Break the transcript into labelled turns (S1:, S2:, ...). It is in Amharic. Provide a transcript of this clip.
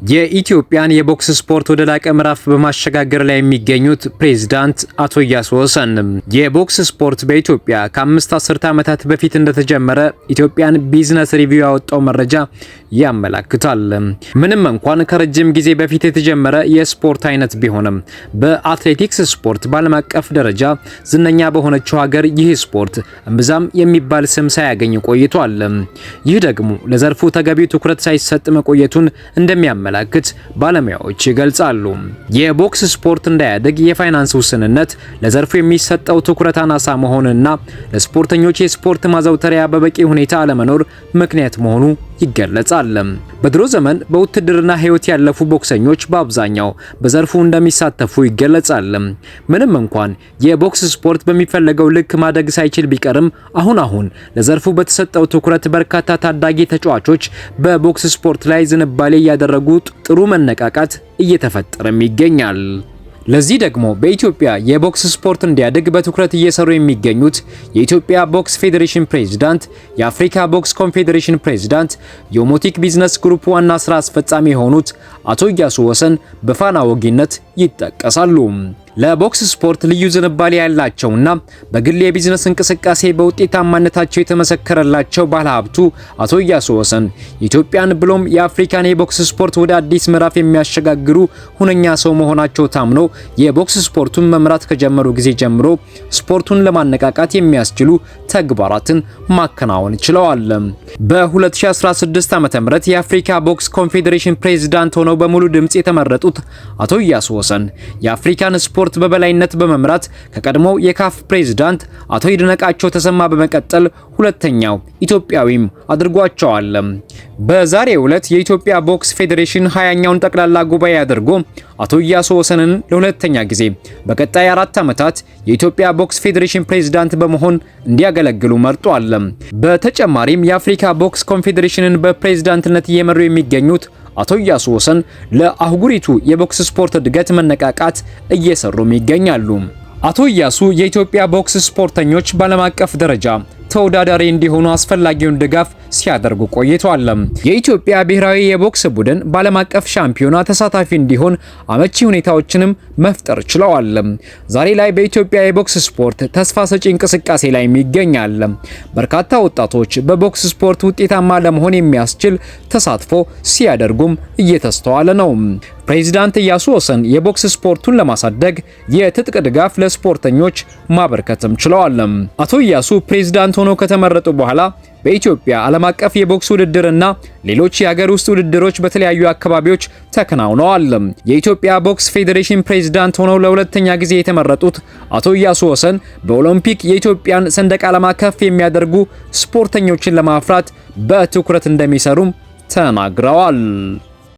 S1: የኢትዮጵያን የቦክስ ስፖርት ወደ ላቀ ምዕራፍ በማሸጋገር ላይ የሚገኙት ፕሬዝዳንት አቶ እያሱ ወሰን የቦክስ ስፖርት በኢትዮጵያ ከ5 አስርተ ዓመታት በፊት እንደተጀመረ ኢትዮጵያን ቢዝነስ ሪቪው ያወጣው መረጃ ያመለክታል። ምንም እንኳን ከረጅም ጊዜ በፊት የተጀመረ የስፖርት አይነት ቢሆንም በአትሌቲክስ ስፖርት በዓለም አቀፍ ደረጃ ዝነኛ በሆነችው ሀገር ይህ ስፖርት እምብዛም የሚባል ስም ሳያገኝ ቆይቷል። ይህ ደግሞ ለዘርፉ ተገቢው ትኩረት ሳይሰጥ መቆየቱን እንደሚያመላክት ባለሙያዎች ይገልጻሉ። የቦክስ ስፖርት እንዳያድግ የፋይናንስ ውስንነት፣ ለዘርፉ የሚሰጠው ትኩረት አናሳ መሆንና ለስፖርተኞች የስፖርት ማዘውተሪያ በበቂ ሁኔታ አለመኖር ምክንያት መሆኑ ይገለጻል። በድሮ ዘመን በውትድርና ህይወት ያለፉ ቦክሰኞች በአብዛኛው በዘርፉ እንደሚሳተፉ ይገለጻል። ምንም እንኳን የቦክስ ስፖርት በሚፈለገው ልክ ማደግ ሳይችል ቢቀርም አሁን ለዘርፉ በተሰጠው ትኩረት በርካታ ታዳጊ ተጫዋቾች በቦክስ ስፖርት ላይ ዝንባሌ ያደረጉ ጥሩ መነቃቃት እየተፈጠረም ይገኛል። ለዚህ ደግሞ በኢትዮጵያ የቦክስ ስፖርት እንዲያድግ በትኩረት እየሰሩ የሚገኙት የኢትዮጵያ ቦክስ ፌዴሬሽን ፕሬዝዳንት፣ የአፍሪካ ቦክስ ኮንፌዴሬሽን ፕሬዝዳንት፣ የኦሞቲክ ቢዝነስ ግሩፕ ዋና ስራ አስፈጻሚ የሆኑት አቶ እያሱ ወሰን በፋና ወጊነት ይጠቀሳሉ። ለቦክስ ስፖርት ልዩ ዝንባሌ ያላቸውና በግል የቢዝነስ እንቅስቃሴ በውጤታማነታቸው የተመሰከረላቸው ባለሀብቱ አቶ እያሱ ወሰን የኢትዮጵያን ብሎም የአፍሪካን የቦክስ ስፖርት ወደ አዲስ ምዕራፍ የሚያሸጋግሩ ሁነኛ ሰው መሆናቸው ታምኖ የቦክስ ስፖርቱን መምራት ከጀመሩ ጊዜ ጀምሮ ስፖርቱን ለማነቃቃት የሚያስችሉ ተግባራትን ማከናወን ችለዋል። በ2016 ዓ.ም የአፍሪካ ቦክስ ኮንፌዴሬሽን ፕሬዝዳንት ሆነው በሙሉ ድምጽ የተመረጡት አቶ እያሱ ወሰን የአፍሪካን ስፖርት በበላይነት በመምራት ከቀድሞው የካፍ ፕሬዝዳንት አቶ ይድነቃቸው ተሰማ በመቀጠል ሁለተኛው ኢትዮጵያዊም አድርጓቸዋል። በዛሬው ዕለት የኢትዮጵያ ቦክስ ፌዴሬሽን 20ኛውን ጠቅላላ ጉባኤ አድርጎ አቶ እያሱ ወሰንን ለሁለተኛ ጊዜ በቀጣይ 4 ዓመታት የኢትዮጵያ ቦክስ ፌዴሬሽን ፕሬዝዳንት በመሆን እንዲያገለግሉ መርጧል። በተጨማሪም የአፍሪካ ቦክስ ኮንፌዴሬሽንን በፕሬዝዳንትነት እየመሩ የሚገኙት አቶ እያሱ ወሰን ለአህጉሪቱ የቦክስ ስፖርት እድገት መነቃቃት እየሰሩም ይገኛሉ። አቶ እያሱ የኢትዮጵያ ቦክስ ስፖርተኞች በዓለም አቀፍ ደረጃ ተወዳዳሪ እንዲሆኑ አስፈላጊውን ድጋፍ ሲያደርጉ ቆይተዋል። የኢትዮጵያ ብሔራዊ የቦክስ ቡድን በዓለም አቀፍ ሻምፒዮና ተሳታፊ እንዲሆን አመቺ ሁኔታዎችንም መፍጠር ችለዋል። ዛሬ ላይ በኢትዮጵያ የቦክስ ስፖርት ተስፋ ሰጪ እንቅስቃሴ ላይ ይገኛል። በርካታ ወጣቶች በቦክስ ስፖርት ውጤታማ ለመሆን የሚያስችል ተሳትፎ ሲያደርጉም እየተስተዋለ ነው። ፕሬዝዳንት እያሱ ወሰን የቦክስ ስፖርቱን ለማሳደግ የትጥቅ ድጋፍ ለስፖርተኞች ማበርከትም ችለዋል። አቶ እያሱ ፕሬዝዳንት ሆነው ከተመረጡ በኋላ በኢትዮጵያ ዓለም አቀፍ የቦክስ ውድድርና ሌሎች የሀገር ውስጥ ውድድሮች በተለያዩ አካባቢዎች ተከናውነዋል። የኢትዮጵያ ቦክስ ፌዴሬሽን ፕሬዝዳንት ሆነው ለሁለተኛ ጊዜ የተመረጡት አቶ እያሱ ወሰን በኦሎምፒክ የኢትዮጵያን ሰንደቅ ዓላማ ከፍ የሚያደርጉ ስፖርተኞችን ለማፍራት በትኩረት እንደሚሰሩም ተናግረዋል።